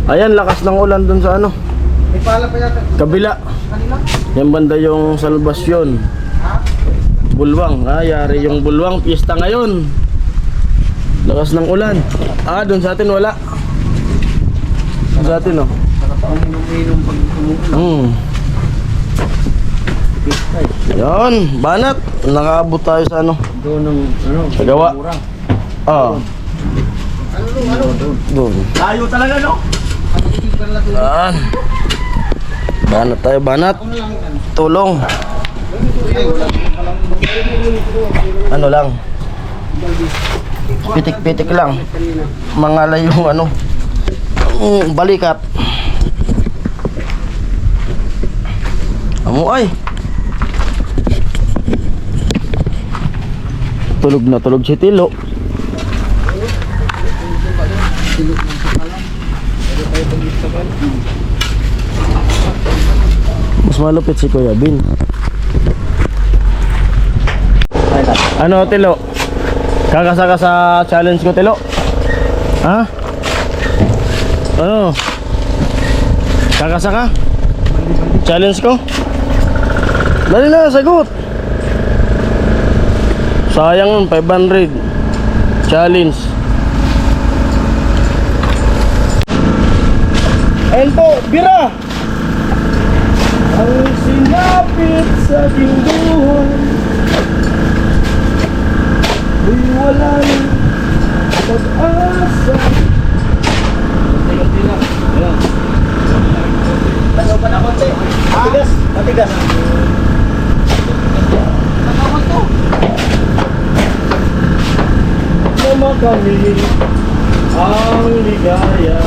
Ayan, lakas ng ulan dun sa ano. May pala pa yata. Kabila. Kanina? Yan banda yung Salvasyon. Bulwang. Yari yung Bulwang. Piyesta ngayon. Lakas ng ulan. Dun sa atin wala. Dun sa atin, oh. Sarap ang inom pag umuulan. Yan, banat. Nakaabot tayo sa ano. Doon ng ano? Sa gawa. Ano? Doon. Layo talaga, no? Yan. Banat tayo, banat. Tulong. Ano lang. Pitik-pitik lang. Mangalay yung ano. Balikat. Amo ay. Tulog na tulog si Tilo. Mas malupit si Kuya Bin. Ano, Tilo? Kakasaka sa challenge ko, Tilo? Ha? Ano? Kakasaka? Challenge ko? Dali na, sagot. Sayang 500. Challenge. Ayun po, bira! Ang sinapit sa tingduhan ay wala nang pag-asa. Kunti-kunti lang. Ayan. Tagaw pa na konti. Matigas. Matigas. Tagaw to. Sama kami ang ligaya.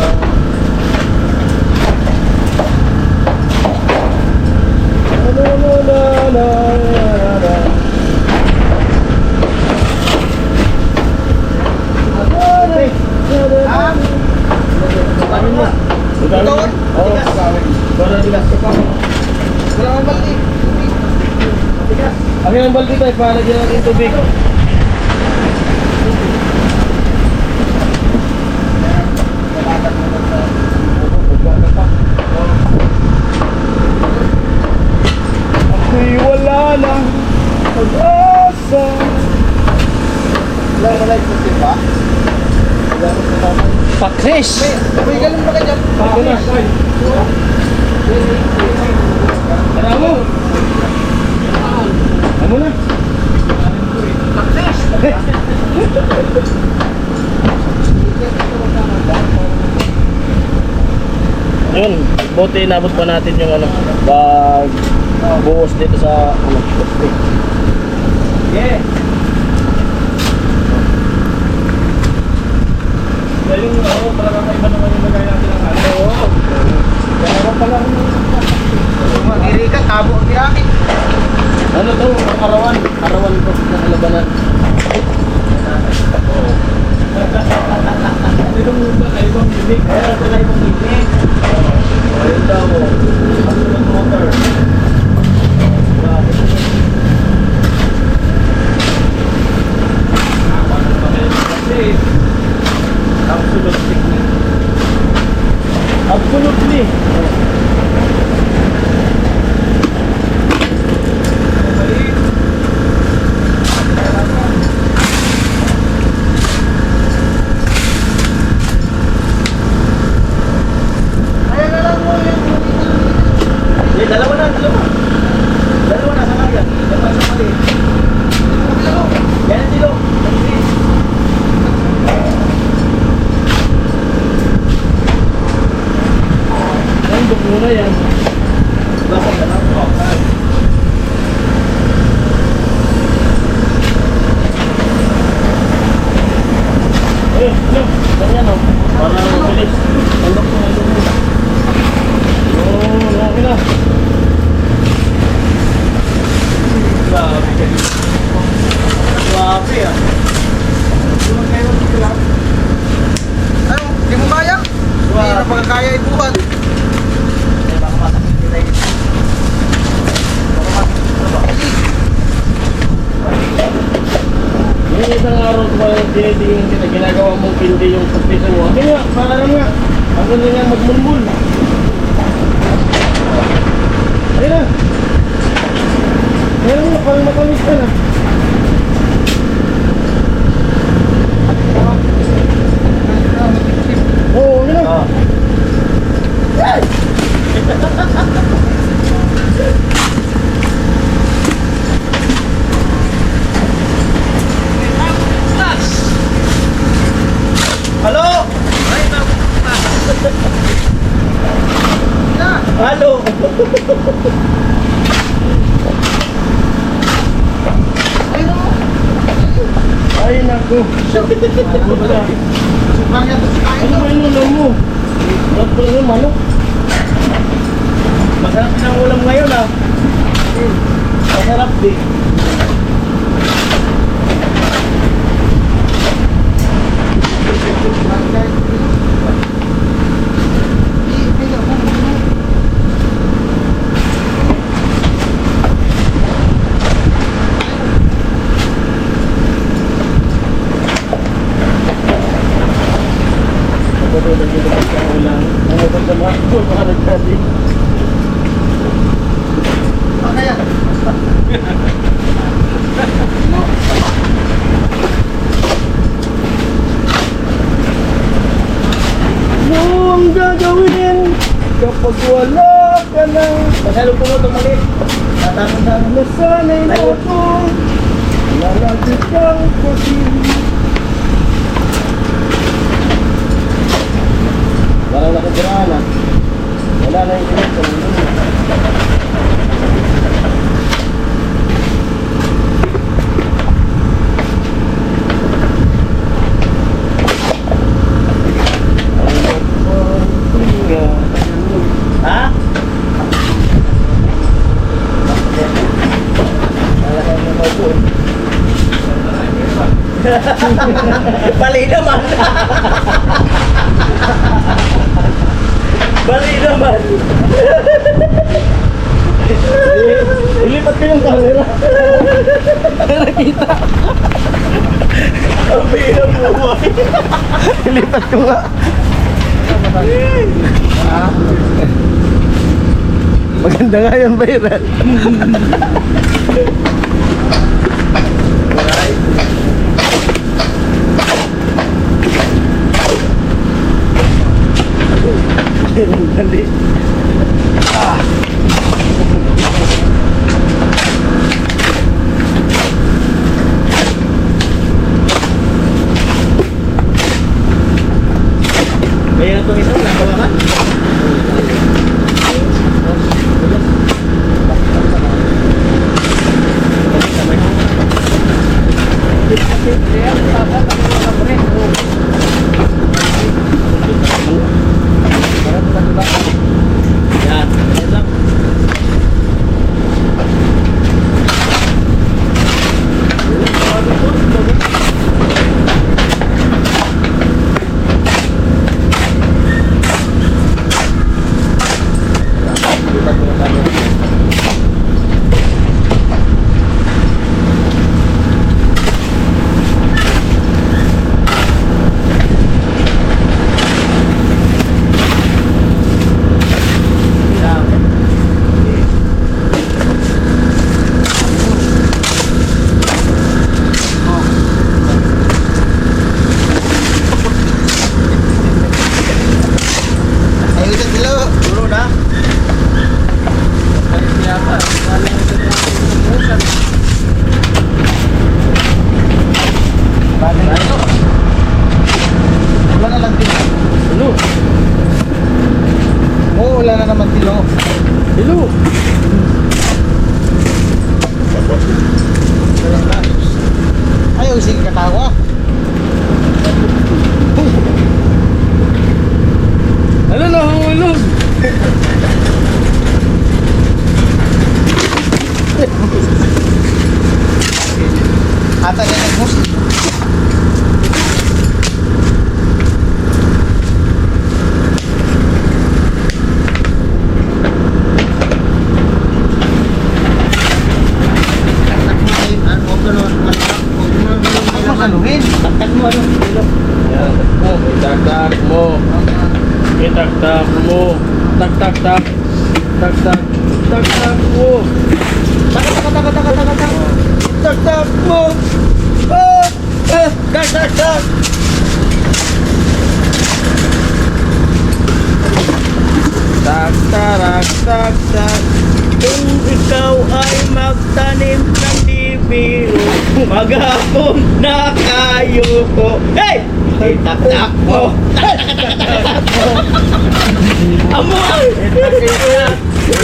Akin ang baldi tayo para lagyan natin tubig. Ako'y wala na pag-asa. Wala malay ko ba? Pakris! May ganun ba kanya? Pakris! Tara mo! Ano na? Success! Yun, buti inabot pa natin yung ano, pag buhos dito sa ano, plastic. Yeah! Galing mo, para kakaiba naman yung lagay natin ang ano. Kaya pala mag-iri ka, tabo ang ginamit. Ano to? Karawan. Karawan ko na kalabanan. Ito muna kayo bang bibig? Ito kayo bang bibig? Ayun daw. Absolute motor. Absolute technique. Absolutely. Dalawa na sa kanya. Dalawa sa mali. Yan ang dilo. Yan, buk muna yan. Bakit na lang? araw ko ba tinitingin kita, ginagawa mong pindi yung pagpisa mo. Akin nga, parang nga. Ang ganda nga magmulmul. Ayun na. Ayun na, parang matamis ka na. Oo, ayun na. Halo! Halo! Ay, naku. Ano ba yung ulam mo? Ba't ba yung manok? Masarap din ang ulam ngayon ah. Masarap din. Matutulog dito sa ulam. Ano ba sa mga nagsabi? Ano ang gagawin kapag wala ka na? Masalo po ito maliit. Tatanong na. Nasanay na ako, lalagi kang pag-ibig. Parang nakatirahan na. Wala na yung init sa mundo. Ha? Bali naman. Bali naman. Ilipat ko yung camera. Para kita. Ang bihirap buhay. Ilipat ko nga. Maganda nga yung viral. Dali. Mayroon itong ito, nakawakan. Taka. Tak mo. Tak. Tak. Kung ikaw ay magtanim ng bibiro, maghapon na kayo ko. Hey! Tak mo. Amoy!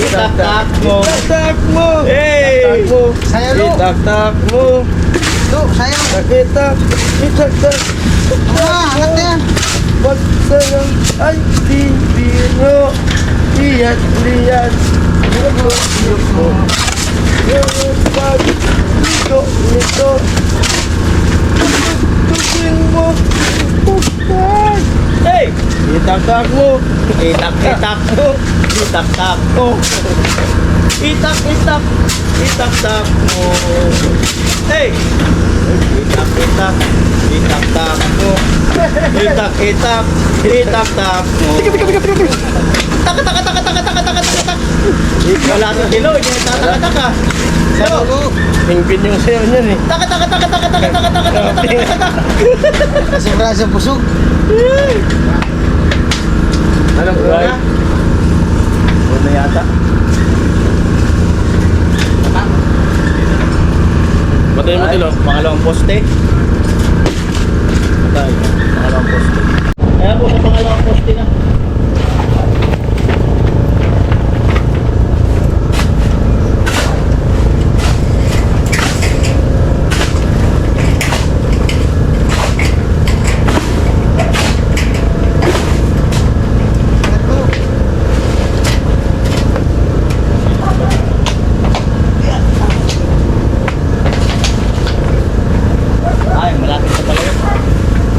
Tak mo. Hey! Saya lu. Tak mo. Lu, saya. Tak. Ah, angat ya. Magtanong ay bibiro. Lihat. Ito. Tugin mo. Hey! Itak mo. Itak mo. Itak mo. Hey! Itak mo. Itak mo. Tak. Wala sa kilo, hindi tataka. Saya lu. Pingpin yung sayo niyan eh. Tak. Rasa busuk. Anong Right. Una yata. Patay mo tilo. Pangalawang poste. Patay. Pangalawang poste. Kaya po sa pangalawang poste na. Ay, malapit sa pala yun.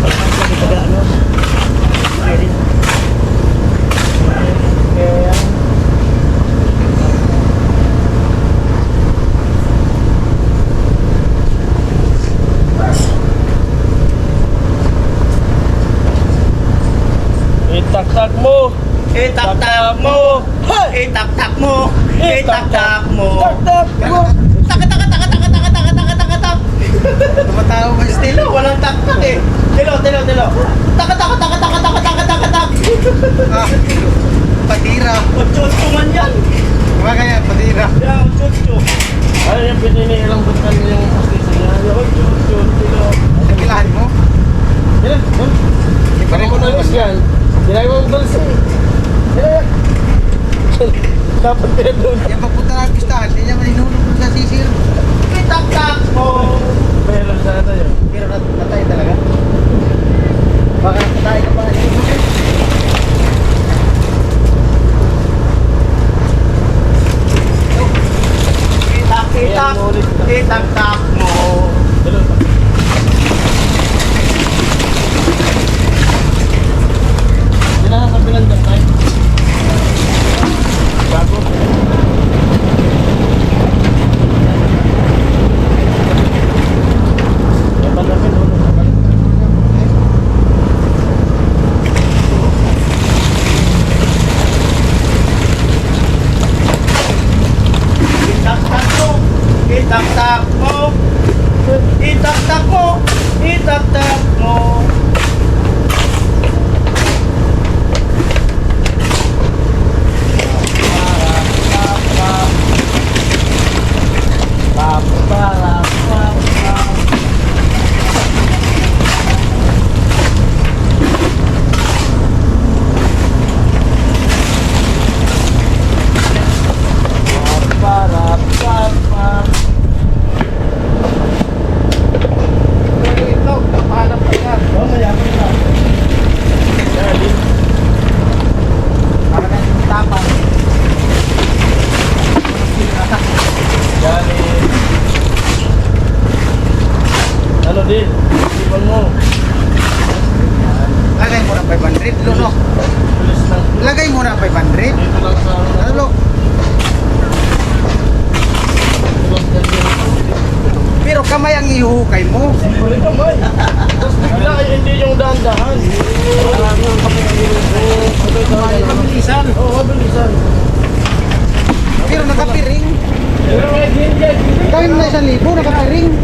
Malapit sa ano. Ready? Kaya... Itak-tak mo. Itak-tak mo! Itak-tak mo! Itak-tak mo! Tak! Tumatawa ka still. Tilo, walang tak-tak eh. Tilo. Tak! Ah, patira. Otso man yan. Makanya patira. Yan, otso. Ano yung pininilang butkan yung postis niya? Otso, tilo. Kilahan mo. Yan. Parang ko nalis yan. Ginagawa mo balas eh. Yan. Dapat kaya doon. Yang papunta ng pistahan, hindi niya maninulog sa sisir. Itak-tak mo! Meron sana yun. Pero natay talaga. Baka natay ka pa. Itak-tak mo! Hindi na sa bilang tayo. Bago. Dapat namin ulo. Itak-tak mo! Itak-tak mo! Itak-tak mo! Ano din? Ipan mo. Lagay mo na 500, Luno. Bilis lang. Lagay mo na 500. Dito lang sa Ano, Lo? Pero kamay ang ihuhukay mo. Siyempre kamay. Tapos bigla ay hindi yung dahan-dahan. Marami ang kamay ang ilubo. Mabilisan. Oo, mabilisan. Pero nakapiring. Kawin na 1,000, nakapiring.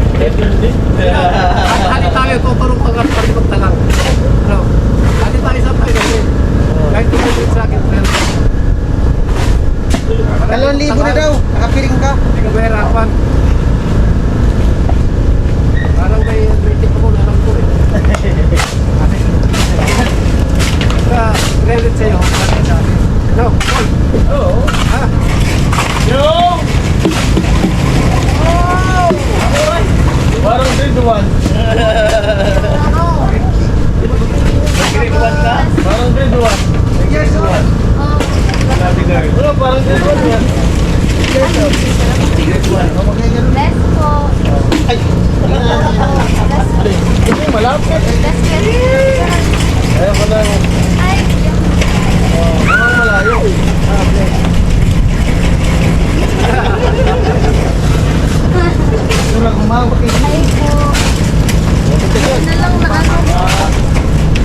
Hali tayo, tuturong pag-aripag talang. No. Hali tayo sa tayo kasi. Kahit tumulong sa akin, 2,000 na daw, nakapiring ka. hindi ka mahirapan. Parang may tip ako, alam ko eh. Kaya, credit sa'yo, credit sa akin. No, Paul. Oo. Ha? Yo! Parang 3-1. Nag-grade 1 ka? Parang 3-1. Yes, sir. Sabi girl. Ano, parang 3-1 yan. Grade 1. Bless po. Ay, Hindi, malapit. Bless po. Ayaw ko lang. Ay, Parang malayo. ito lang umawak eh. ay po. Ano lang na ano.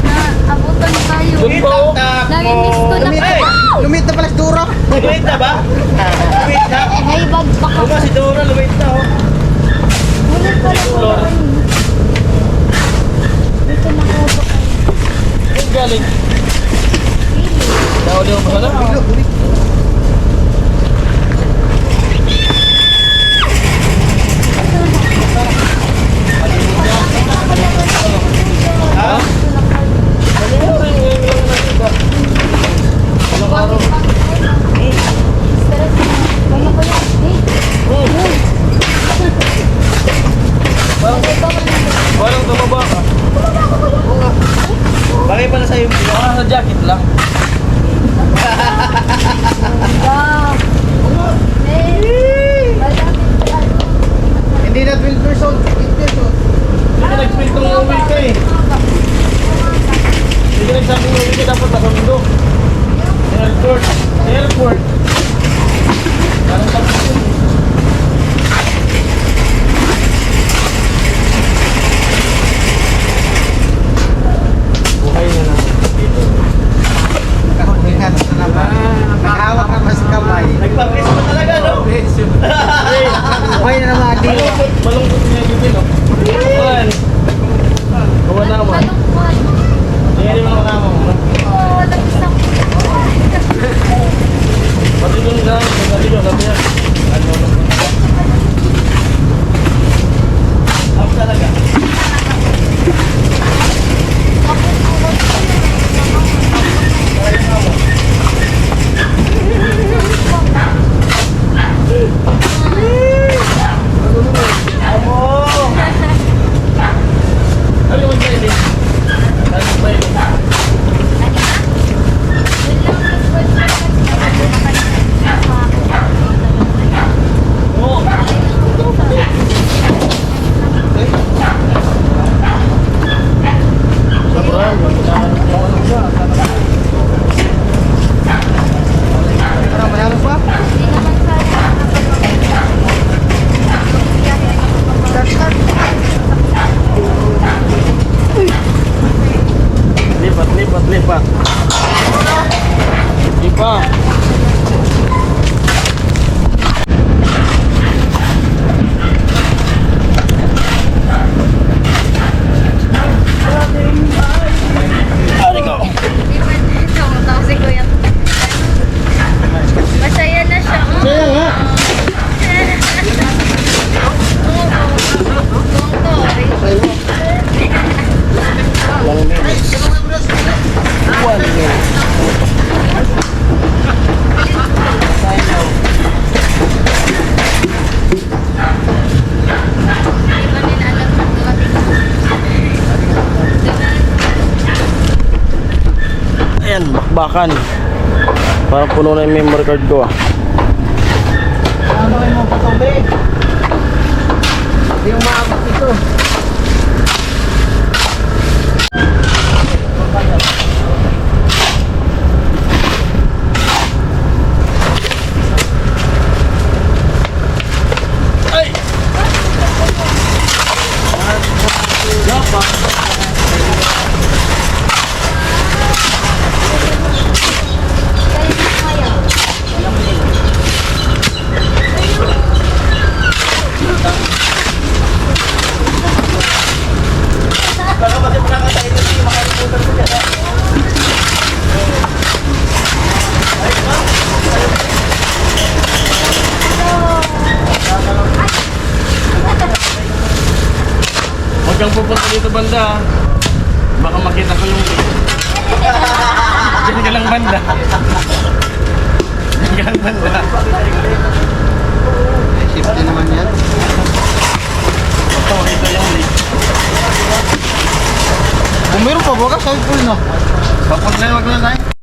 Na abutan tayo. Doon ba oh? Nami-miss ko na Lumit pa. na, lumit na pala si Dora. Lumit na ba? Lumit na? May bag pa ka. Diba si Dora, lumit na oh. Ulit pala po. Dito na ako pa kayo. Ang galing. Nauli mo ba sana? Ha? Parang tumaba ka. Bagay pala sa'yo. Baka sa jacket lang. Hindi na 12 years old, 8 years old. Hindi ka nag-spil kung uwi ka eh. Hindi ka nagsabing uwi ka, dapat nasundo. Airport. Airport. Parang tapos yun. Buhay na lang. Dito. Nakahulihan na naman. Nakahawak ka pa sa kamay. Nagpa-press pa talaga, no? Buhay na naman, Adi. Malungkot niya dito, no? Kuhan. Kuhan na naman. Hindi mo naman naman. Pati doon lang. Pati doon. Sabi yan. Ako talaga. Ano yung pwede? Ano yung pwede? Oo. Parang mayroon pa. Lipat, lipat, lipat. Lipat. Masaya na siya. Kaya nga. Ayan, bakbakan. Parang puno na yung memory card ko ah. Ano kayo mo patubig? Hindi yung maabot ito. Ay! kang pupunta dito banda, baka makita ko yung... Diyan ka lang banda. Diyan ka lang banda. Safety naman yan. Ito yung leak. Kung meron pa ba ka, sabi po na. Papunta na, wag na tayo.